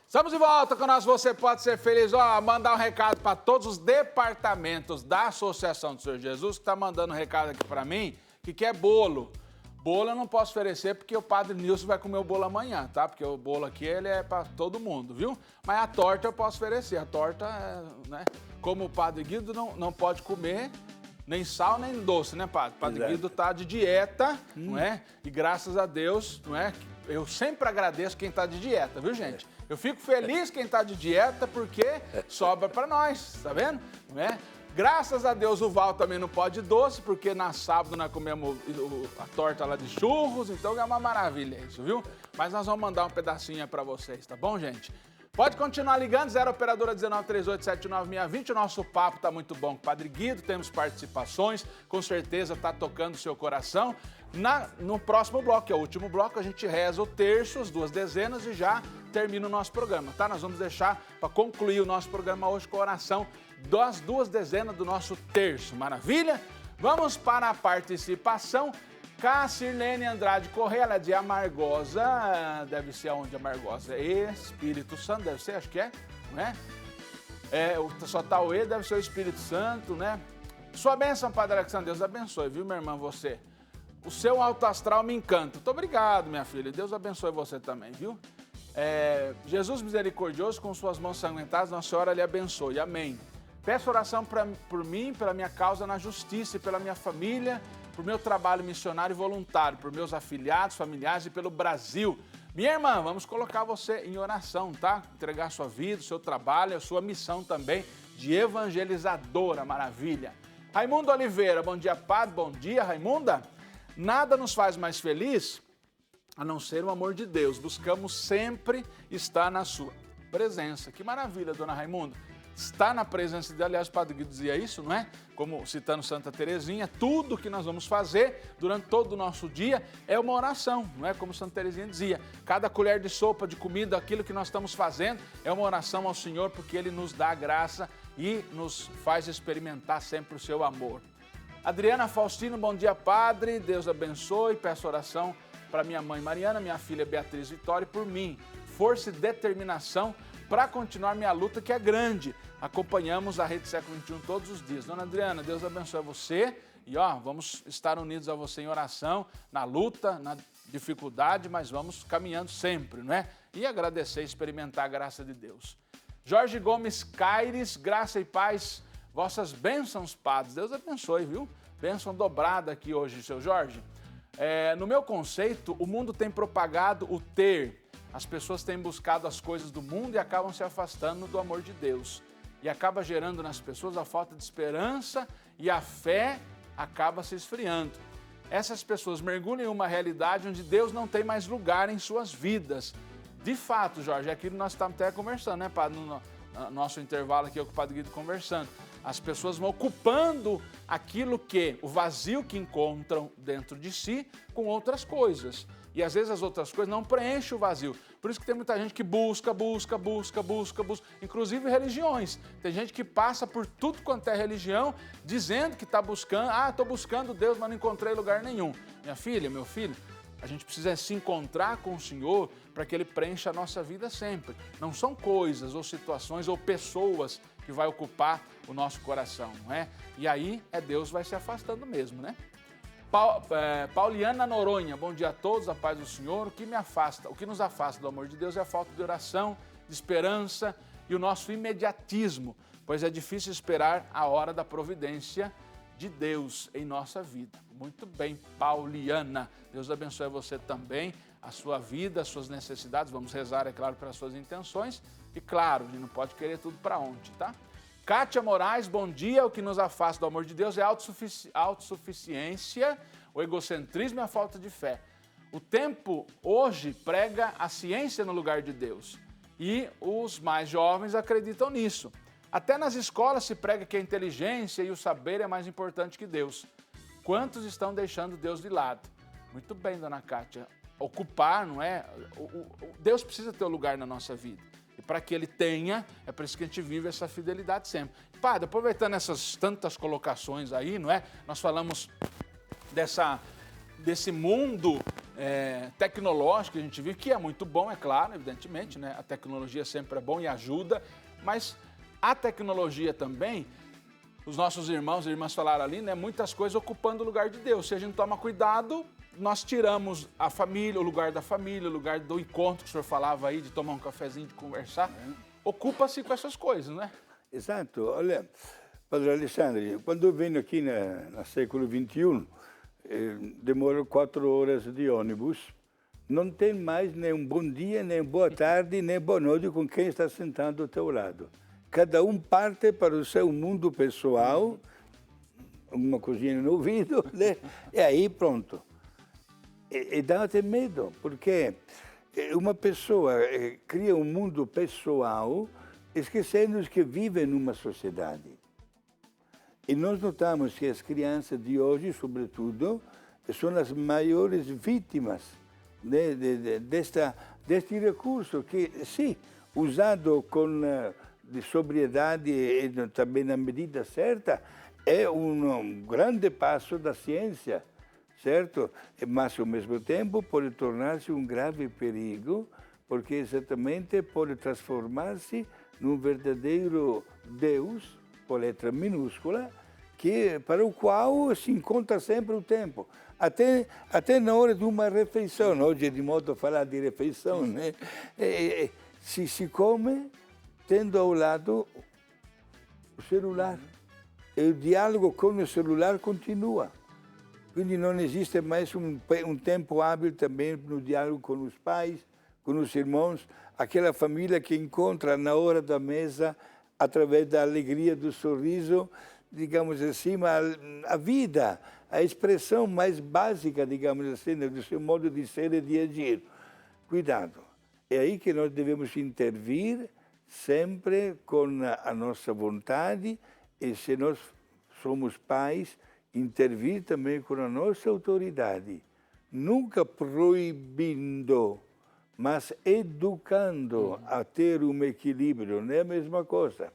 Estamos de volta com o nosso Você Pode Ser Feliz. Mandar um recado para todos os departamentos da Associação do Senhor Jesus, que está mandando um recado aqui para mim, que quer bolo. Bolo eu não posso oferecer porque o Padre Nilson vai comer o bolo amanhã, tá? Porque o bolo aqui ele é para todo mundo, viu? Mas a torta eu posso oferecer. A torta, né? Como o Padre Guido não pode comer nem sal, nem doce, né, Padre? O Padre Guido tá de dieta, não é? E graças a Deus, não é? Eu sempre agradeço quem tá de dieta, viu, gente? Eu fico feliz quem tá de dieta porque sobra para nós, tá vendo? Não é? Graças a Deus o Val também não pode doce, porque na sábado nós comemos a torta lá de churros, então é uma maravilha isso, viu? Mas nós vamos mandar um pedacinho para vocês, tá bom, gente? Pode continuar ligando, 0 operadora 1938796620. O nosso papo tá muito bom com o Padre Guido, temos participações, com certeza tá tocando o seu coração. No próximo bloco, que é o último bloco, a gente reza o terço, as 2 dezenas e já termina o nosso programa, tá? Nós vamos deixar para concluir o nosso programa hoje com a oração das 2 dezenas do nosso terço, maravilha? Vamos para a participação. Cassirlene Andrade Correia, ela é de Amargosa, deve ser aonde Amargosa? Espírito Santo, deve ser, acho que é, não é? Só tá o E, deve ser o Espírito Santo, né? Sua bênção, Padre Alexandre, Deus abençoe, viu, minha irmã, você? O seu alto astral me encanta. Muito obrigado, minha filha, Deus abençoe você também, viu? Jesus misericordioso, com suas mãos sanguentadas, Nossa Senhora lhe abençoe, amém. Peço oração por mim, pela minha causa na justiça e pela minha família, por meu trabalho missionário e voluntário, por meus afiliados, familiares e pelo Brasil. Minha irmã, vamos colocar você em oração, tá? Entregar sua vida, seu trabalho, a sua missão também de evangelizadora, maravilha. Raimundo Oliveira, bom dia, Padre, bom dia, Raimunda. Nada nos faz mais feliz a não ser o amor de Deus. Buscamos sempre estar na sua presença. Que maravilha, dona Raimunda. Está na presença de, aliás, o Padre Guido dizia isso, não é? Como citando Santa Teresinha, tudo que nós vamos fazer durante todo o nosso dia é uma oração, não é? Como Santa Teresinha dizia, cada colher de sopa, de comida, aquilo que nós estamos fazendo é uma oração ao Senhor, porque Ele nos dá graça e nos faz experimentar sempre o seu amor. Adriana Faustino, bom dia, Padre, Deus abençoe, peço oração para minha mãe Mariana, minha filha Beatriz Vitória e por mim, força e determinação para continuar minha luta, que é grande. Acompanhamos a Rede Século XXI todos os dias. Dona Adriana, Deus abençoe você e vamos estar unidos a você em oração, na luta, na dificuldade, mas vamos caminhando sempre, não é? E agradecer e experimentar a graça de Deus. Jorge Gomes Caires, graça e paz, vossas bênçãos, padres. Deus abençoe, viu? Bênção dobrada aqui hoje, seu Jorge. No meu conceito, o mundo tem propagado o ter. As pessoas têm buscado as coisas do mundo e acabam se afastando do amor de Deus. E acaba gerando nas pessoas a falta de esperança e a fé acaba se esfriando. Essas pessoas mergulham em uma realidade onde Deus não tem mais lugar em suas vidas. De fato, Jorge, é aquilo que nós estamos até conversando, né, Padre? No nosso intervalo aqui, eu com o Padre Guido conversando. As pessoas vão ocupando o vazio que encontram dentro de si com outras coisas. E às vezes as outras coisas não preenchem o vazio. Por isso que tem muita gente que busca, inclusive religiões. Tem gente que passa por tudo quanto é religião, dizendo que está buscando, estou buscando Deus, mas não encontrei lugar nenhum. Minha filha, meu filho, a gente precisa se encontrar com o Senhor para que Ele preencha a nossa vida sempre. Não são coisas ou situações ou pessoas que vai ocupar o nosso coração, não é? E aí Deus vai se afastando mesmo, né? Pauliana Noronha, bom dia a todos, a paz do Senhor. O que nos afasta do amor de Deus é a falta de oração, de esperança e o nosso imediatismo, pois é difícil esperar a hora da providência de Deus em nossa vida. Muito bem, Pauliana. Deus abençoe você também, a sua vida, as suas necessidades. Vamos rezar, é claro, pelas suas intenções. E claro, a gente não pode querer tudo para ontem, tá? Kátia Moraes, bom dia. O que nos afasta do amor de Deus é a autossuficiência, o egocentrismo e a falta de fé. O tempo hoje prega a ciência no lugar de Deus. E os mais jovens acreditam nisso. Até nas escolas se prega que a inteligência e o saber é mais importante que Deus. Quantos estão deixando Deus de lado? Muito bem, dona Kátia. Ocupar, não é? Deus precisa ter um lugar na nossa vida. E para que Ele tenha, é por isso que a gente vive essa fidelidade sempre. Padre, aproveitando essas tantas colocações aí, não é? Nós falamos desse mundo tecnológico que a gente vive, que é muito bom, é claro, evidentemente, né? A tecnologia sempre é bom e ajuda, mas a tecnologia também, os nossos irmãos e irmãs falaram ali, né? Muitas coisas ocupando o lugar de Deus. Se a gente toma cuidado, nós tiramos a família, o lugar da família, o lugar do encontro que o senhor falava aí, de tomar um cafezinho, de conversar. Ocupa-se com essas coisas, né? Exato. Olha, Padre Alessandro, quando eu venho aqui no século XXI, demoro 4 horas de ônibus, não tem mais nem um bom dia, nem boa tarde, nem boa noite com quem está sentado ao teu lado. Cada um parte para o seu mundo pessoal, uma coisinha no ouvido, né? E aí pronto. E dá até medo, porque uma pessoa cria um mundo pessoal esquecendo que vive numa sociedade. E nós notamos que as crianças de hoje, sobretudo, são as maiores vítimas deste recurso que, sim, usado com de sobriedade e também na medida certa, é um grande passo da ciência, certo? Mas, ao mesmo tempo, pode tornar-se um grave perigo, porque exatamente pode transformar-se num verdadeiro Deus, com letra minúscula, para o qual se encontra sempre o tempo. Até na hora de uma refeição, hoje é de modo a falar de refeição, né? Se come tendo ao lado o celular. E o diálogo com o celular continua. Quindi não existe mais um tempo hábil também no diálogo com os pais, com os irmãos, aquela família que encontra na hora da mesa, através da alegria, do sorriso, digamos assim, a vida, a expressão mais básica, digamos assim, do seu modo de ser e de agir. Cuidado. É aí que nós devemos intervir sempre com a nossa vontade e, se nós somos pais, intervir também com a nossa autoridade. Nunca proibindo, mas educando a ter um equilíbrio, não é a mesma coisa.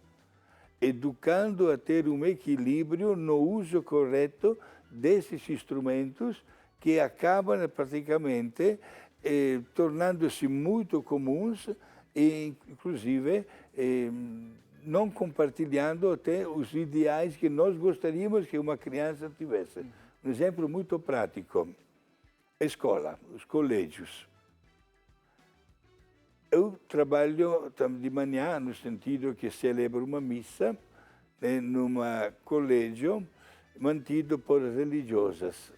Educando a ter um equilíbrio no uso correto desses instrumentos que acabam praticamente tornando-se muito comuns e, inclusive, não compartilhando até os ideais que nós gostaríamos que uma criança tivesse. Um exemplo muito prático, a escola, os colégios. Eu trabalho de manhã, no sentido que celebro uma missa num colégio mantido por religiosas.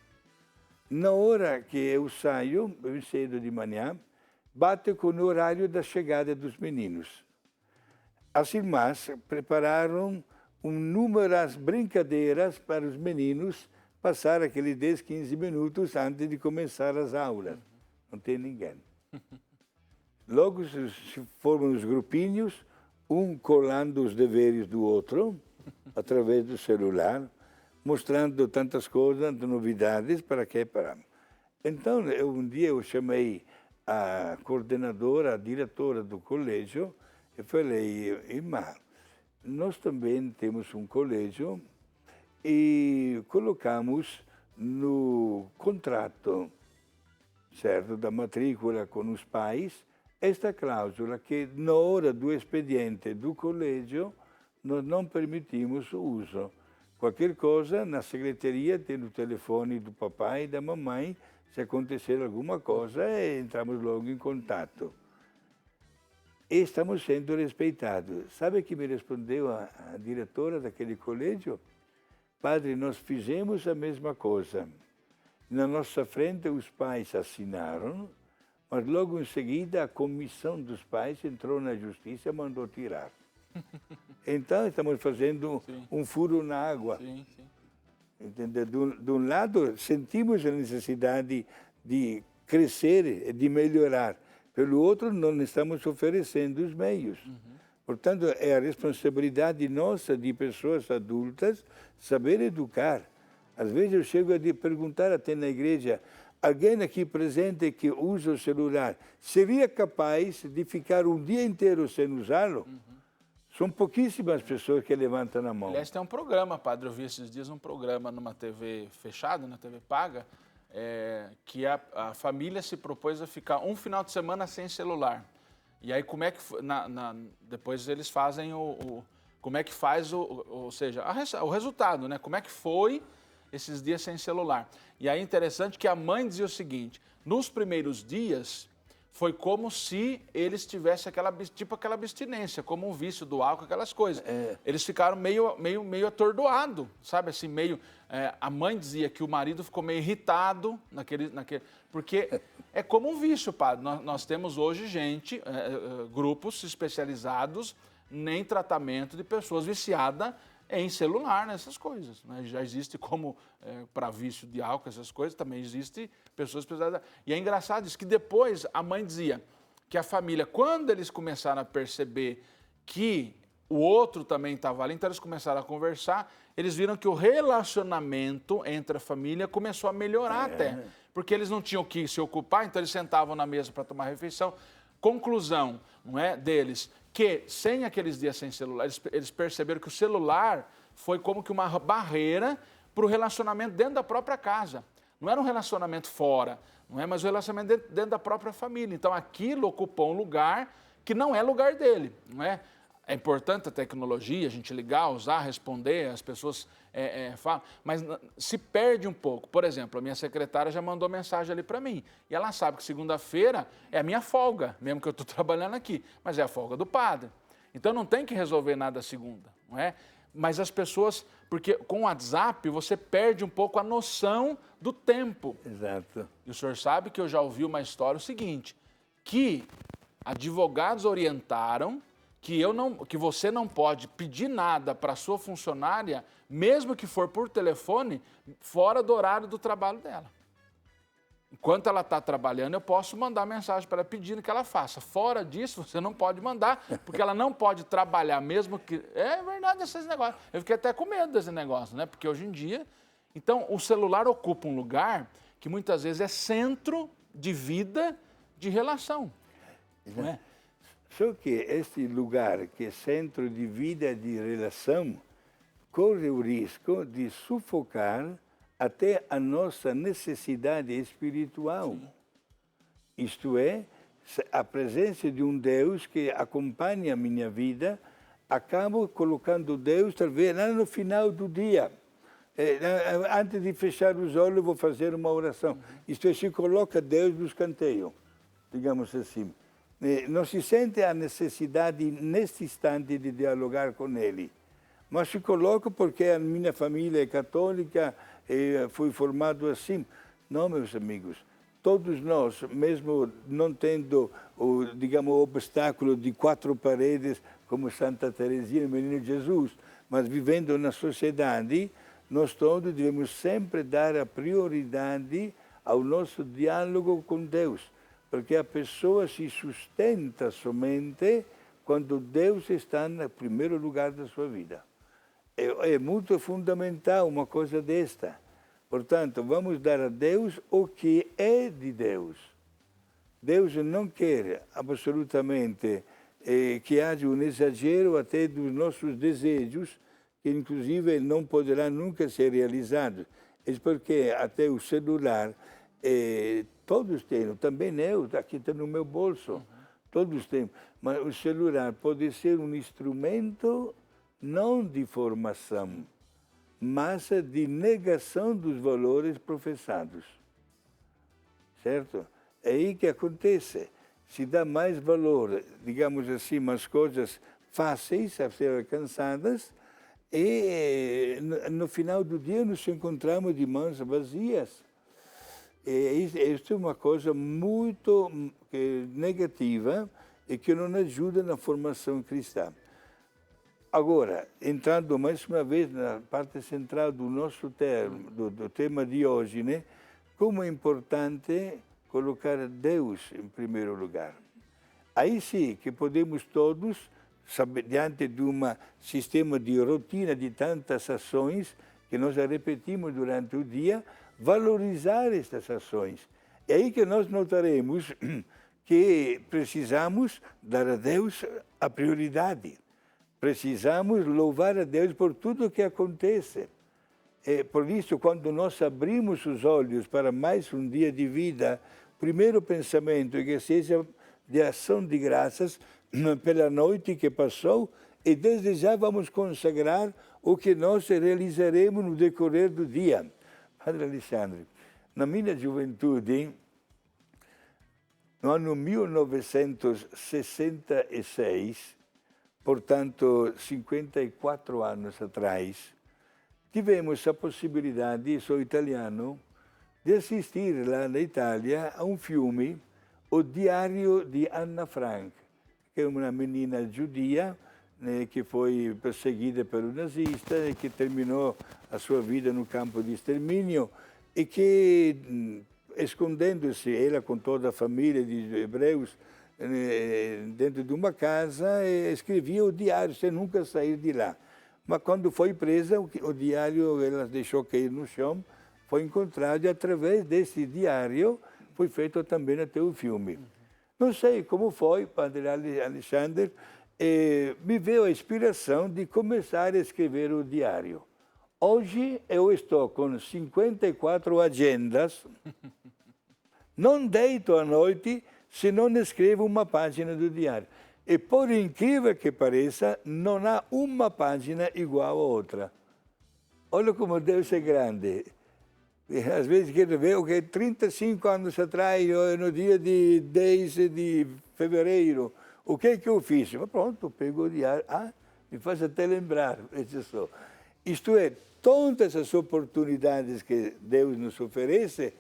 Na hora que eu saio, bem cedo de manhã, bate com o horário da chegada dos meninos. As irmãs prepararam inúmeras brincadeiras para os meninos passar aqueles 10, 15 minutos antes de começar as aulas. Não tem ninguém. Logo se formam os grupinhos, um colando os deveres do outro, através do celular, mostrando tantas coisas, tantas novidades, para quê? Então, um dia eu chamei a coordenadora, a diretora do colégio, e falei, irmã, nós também temos um colégio e colocamos no contrato, certo, da matrícula com os pais, esta cláusula que na hora do expediente do colégio nós não permitimos o uso. Qualquer coisa, na secretaria tem o telefone do papai e da mamãe, se acontecer alguma coisa, entramos logo em contato. E estamos sendo respeitados. Sabe o que me respondeu a diretora daquele colégio? Padre, nós fizemos a mesma coisa. Na nossa frente os pais assinaram, mas logo em seguida a comissão dos pais entrou na justiça e mandou tirar. Então estamos fazendo um furo na água. Sim, sim. Entendeu? De um lado, sentimos a necessidade de crescer e de melhorar. Pelo outro, não estamos oferecendo os meios. Portanto, é a responsabilidade nossa, de pessoas adultas, saber educar. Às vezes eu chego a perguntar até na igreja, alguém aqui presente que usa o celular, seria capaz de ficar um dia inteiro sem usá-lo? São pouquíssimas pessoas que levantam a mão. Aliás, tem um programa, padre, eu vi esses dias um programa numa TV fechada, na TV paga, que a família se propôs a ficar um final de semana sem celular. E aí como é que depois eles fazem como é que faz ou seja, o resultado, né? Como é que foi esses dias sem celular? E aí é interessante que a mãe dizia o seguinte: nos primeiros dias foi como se eles tivessem aquela abstinência, como um vício do álcool, aquelas coisas. Eles ficaram meio atordoados, sabe? Assim, a mãe dizia que o marido ficou meio irritado porque é como um vício, padre. Nós temos hoje grupos especializados em tratamento de pessoas viciadas em celular, nessas coisas, né? Já existe como para vício de álcool, essas coisas, também existe pessoas especializadas. E é engraçado isso, que depois a mãe dizia que a família, quando eles começaram a perceber que o outro também estava ali, então eles começaram a conversar, eles viram que o relacionamento entre a família começou a melhorar até, porque eles não tinham que se ocupar, então eles sentavam na mesa para tomar refeição. Conclusão, não é, deles, que sem aqueles dias sem celular, eles perceberam que o celular foi como que uma barreira para o relacionamento dentro da própria casa. Não era um relacionamento fora, não é, mas um relacionamento dentro da própria família. Então aquilo ocupou um lugar que não é lugar dele, não é? É importante a tecnologia, a gente ligar, usar, responder, as pessoas falam, mas se perde um pouco. Por exemplo, a minha secretária já mandou mensagem ali para mim, e ela sabe que segunda-feira é a minha folga, mesmo que eu estou trabalhando aqui, mas é a folga do padre. Então não tem que resolver nada segunda, não é? Mas as pessoas, porque com o WhatsApp você perde um pouco a noção do tempo. Exato. E o senhor sabe que eu já ouvi uma história o seguinte, que advogados orientaram que você não pode pedir nada para a sua funcionária, mesmo que for por telefone, fora do horário do trabalho dela. Enquanto ela está trabalhando, eu posso mandar mensagem para ela pedindo que ela faça. Fora disso, você não pode mandar, porque ela não pode trabalhar mesmo que... É verdade esses negócios. Eu fiquei até com medo desse negócio, né? Porque hoje em dia... Então, o celular ocupa um lugar que muitas vezes é centro de vida, de relação. Não é? Só que este lugar, que é centro de vida e de relação, corre o risco de sufocar até a nossa necessidade espiritual. Sim. Isto é, a presença de um Deus que acompanha a minha vida, acabo colocando Deus, talvez, lá no final do dia. Antes de fechar os olhos, eu vou fazer uma oração. Isto é, se coloca Deus no escanteio, digamos assim. Não se sente a necessidade, neste instante, de dialogar com Ele. Mas se coloca porque a minha família é católica e fui formado assim. Não, meus amigos. Todos nós, mesmo não tendo o obstáculo de 4 paredes, como Santa Teresinha, Menino Jesus, mas vivendo na sociedade, nós todos devemos sempre dar a prioridade ao nosso diálogo com Deus. Porque a pessoa se sustenta somente quando Deus está no primeiro lugar da sua vida. É muito fundamental uma coisa desta. Portanto, vamos dar a Deus o que é de Deus. Deus não quer absolutamente que haja um exagero até dos nossos desejos, que inclusive não poderá nunca ser realizado. É porque até o celular... todos têm, também eu, aqui está no meu bolso, todos têm. Mas o celular pode ser um instrumento não de formação, mas de negação dos valores professados. Certo? É aí que acontece. Se dá mais valor, digamos assim, às coisas fáceis a ser alcançadas, e no final do dia nos encontramos de mãos vazias. Isso é uma coisa muito negativa e que não ajuda na formação cristã. Agora, entrando mais uma vez na parte central do nosso do tema de hoje, né? Como é importante colocar Deus em primeiro lugar. Aí sim que podemos todos, diante de um sistema de rotina de tantas ações que nós repetimos durante o dia, valorizar estas ações. É aí que nós notaremos que precisamos dar a Deus a prioridade. Precisamos louvar a Deus por tudo o que acontece. E por isso, quando nós abrimos os olhos para mais um dia de vida, o primeiro pensamento é que seja de ação de graças pela noite que passou e desde já vamos consagrar o que nós realizaremos no decorrer do dia. Padre Alexandre, na minha juventude, no ano 1966, portanto 54 anos atrás, tivemos a possibilidade, sou italiano, de assistir lá na Itália a um filme, O Diário de Anna Frank, que é uma menina judia, né, que foi perseguida pelo nazista e que terminou a sua vida no campo de extermínio e que, escondendo-se, ela com toda a família de hebreus, dentro de uma casa, escrevia o diário sem nunca sair de lá. Mas quando foi presa, o diário ela deixou cair no chão, foi encontrado e através desse diário foi feito também até o filme. Não sei como foi, Padre Alexandre, me veio a inspiração de começar a escrever o diário. Hoje eu estou com 54 agendas, não deito à noite se não escrevo uma página do diário. E por incrível que pareça, não há uma página igual a outra. Olha como Deus é grande. E às vezes quero ver o que 35 anos atrás, no dia de 10 de fevereiro, o que eu fiz? Mas pronto, pego o diário. Me faz até lembrar. Isto é, todas as oportunidades que Deus nos oferece,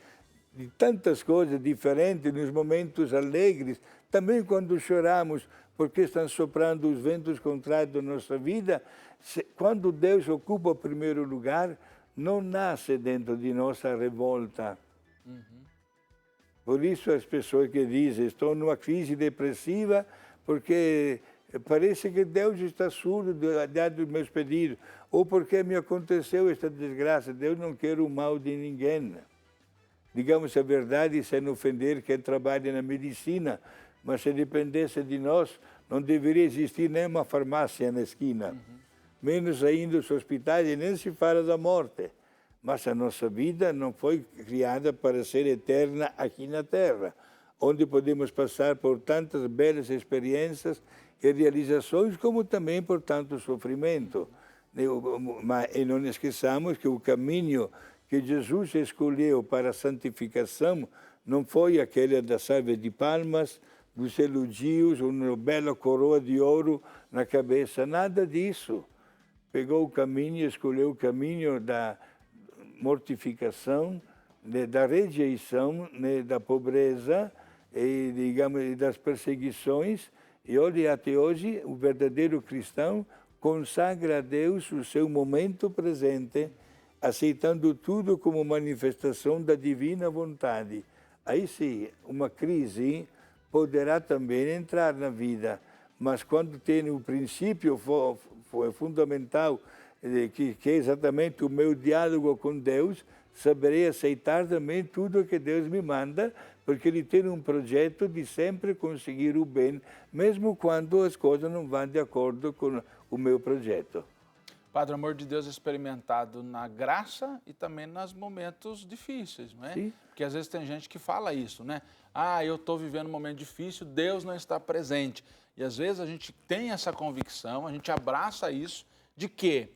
de tantas coisas diferentes, nos momentos alegres, também quando choramos, porque estão soprando os ventos contrários da nossa vida, quando Deus ocupa o primeiro lugar, não nasce dentro de nós a revolta. Por isso as pessoas que dizem, estou numa crise depressiva, porque parece que Deus está surdo diante dos meus pedidos, ou porque me aconteceu esta desgraça. Deus não quer o mal de ninguém. Digamos a verdade sem ofender quem trabalha na medicina, mas se dependesse de nós, não deveria existir nem uma farmácia na esquina. Menos ainda os hospitais, e nem se fala da morte. Mas a nossa vida não foi criada para ser eterna aqui na Terra, onde podemos passar por tantas belas experiências e realizações, como também por tanto sofrimento. E não esqueçamos que o caminho que Jesus escolheu para a santificação não foi aquele da salva de palmas, dos elogios, uma bela coroa de ouro na cabeça, nada disso. Pegou o caminho, escolheu o caminho da mortificação, da rejeição, da pobreza e, digamos, das perseguições. E olha, até hoje, o verdadeiro cristão consagra a Deus o seu momento presente, aceitando tudo como manifestação da divina vontade. Aí sim, uma crise poderá também entrar na vida, mas quando tem o princípio fundamental, que é exatamente o meu diálogo com Deus, saberei aceitar também tudo que Deus me manda, porque Ele tem um projeto de sempre conseguir o bem, mesmo quando as coisas não vão de acordo com o meu projeto. Padre, o amor de Deus é experimentado na graça e também nos momentos difíceis, não é? Sim. Porque às vezes tem gente que fala isso, né? Eu estou vivendo um momento difícil, Deus não está presente. E às vezes a gente tem essa convicção, a gente abraça isso, de que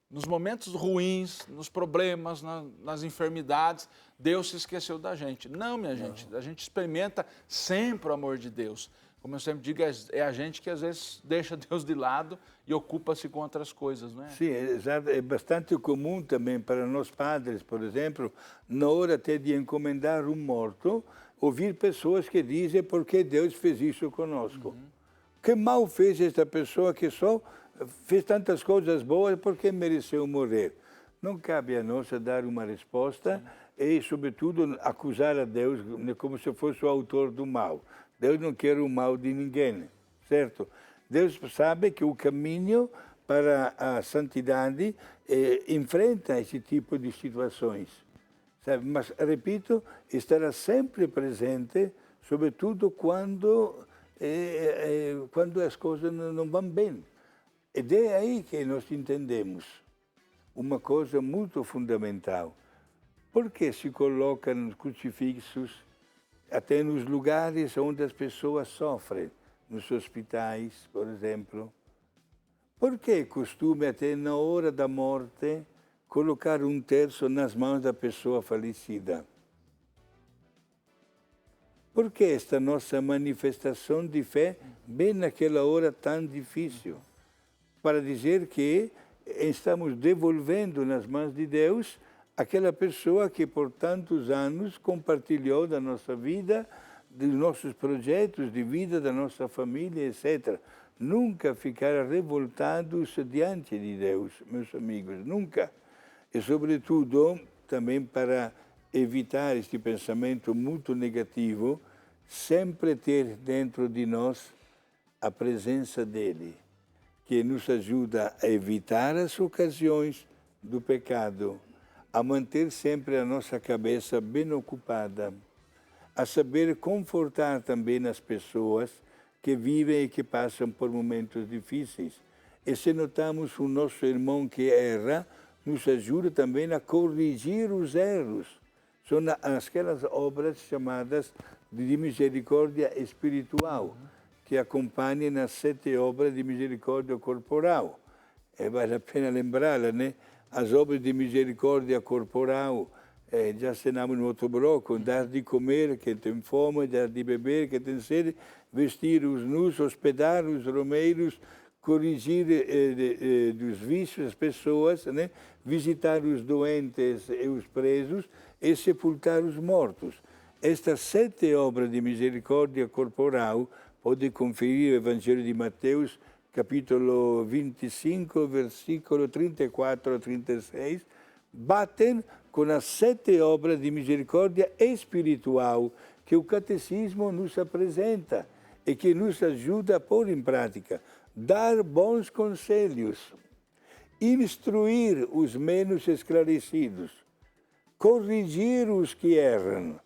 nos momentos ruins, nos problemas, nas enfermidades, Deus se esqueceu da gente. Não, minha gente, a gente experimenta sempre o amor de Deus. Como eu sempre digo, é a gente que às vezes deixa Deus de lado e ocupa-se com outras coisas, não é? Sim, é bastante comum também para nós padres, por exemplo, na hora até de encomendar um morto, ouvir pessoas que dizem por que Deus fez isso conosco. Que mal fez esta pessoa que só fez tantas coisas boas, por que mereceu morrer? Não cabe a nós dar uma resposta e, sobretudo, acusar a Deus como se fosse o autor do mal. Deus não quer o mal de ninguém, certo? Deus sabe que o caminho para a santidade enfrenta esse tipo de situações, sabe? Mas, repito, estará sempre presente, sobretudo quando as coisas não vão bem. Ed é aí que nós entendemos. uma coisa muito fundamental. Por que se colocam crucifixos até nos lugares onde as pessoas sofrem, nos hospitais, por exemplo? Por que é costume até na hora da morte colocar um terço nas mãos da pessoa falecida? Por que esta nossa manifestação de fé bem naquela hora tão difícil? Para dizer que estamos devolvendo nas mãos de Deus aquela pessoa que por tantos anos compartilhou da nossa vida, dos nossos projetos de vida, da nossa família, etc. Nunca ficar revoltados diante de Deus, meus amigos, nunca. E, sobretudo, também para evitar este pensamento muito negativo, sempre ter dentro de nós a presença dele, que nos ajuda a evitar as ocasiões do pecado, a manter sempre a nossa cabeça bem ocupada, a saber confortar também as pessoas que vivem e que passam por momentos difíceis. E se notamos o nosso irmão que erra, nos ajuda também a corrigir os erros. São aquelas obras chamadas de misericórdia espiritual, que acompanham as 7 obras de misericórdia corporal. E vale a pena lembrá-las, né? As obras de misericórdia corporal, já assinamos no outro bloco, dar de comer quem tem fome, dar de beber quem tem sede, vestir os nus, hospedar os romeiros, corrigir dos vícios as pessoas, né? Visitar os doentes e os presos e sepultar os mortos. Estas 7 obras de misericórdia corporal, pode conferir o Evangelho de Mateus, capítulo 25, versículo 34 a 36, batem com as 7 obras de misericórdia espiritual que o Catecismo nos apresenta e que nos ajuda a pôr em prática. Dar bons conselhos, instruir os menos esclarecidos, corrigir os que erram,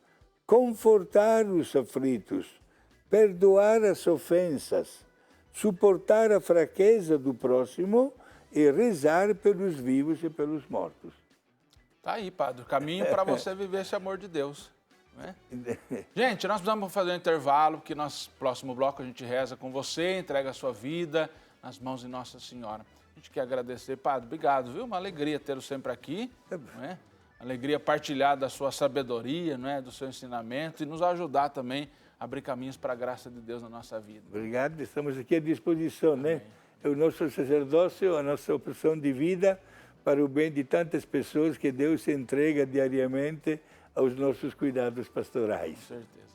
confortar os aflitos, perdoar as ofensas, suportar a fraqueza do próximo e rezar pelos vivos e pelos mortos. Tá aí, padre, o caminho para você viver esse amor de Deus. Né? Gente, nós precisamos fazer um intervalo, porque nosso próximo bloco a gente reza com você, entrega a sua vida nas mãos de Nossa Senhora. A gente quer agradecer, padre, obrigado, viu? Uma alegria tê-lo sempre aqui, não é? Alegria partilhar da sua sabedoria, não é? Do seu ensinamento e nos ajudar também a abrir caminhos para a graça de Deus na nossa vida. Obrigado, estamos aqui à disposição, né? É o nosso sacerdócio, a nossa opção de vida para o bem de tantas pessoas que Deus entrega diariamente aos nossos cuidados pastorais. Com certeza.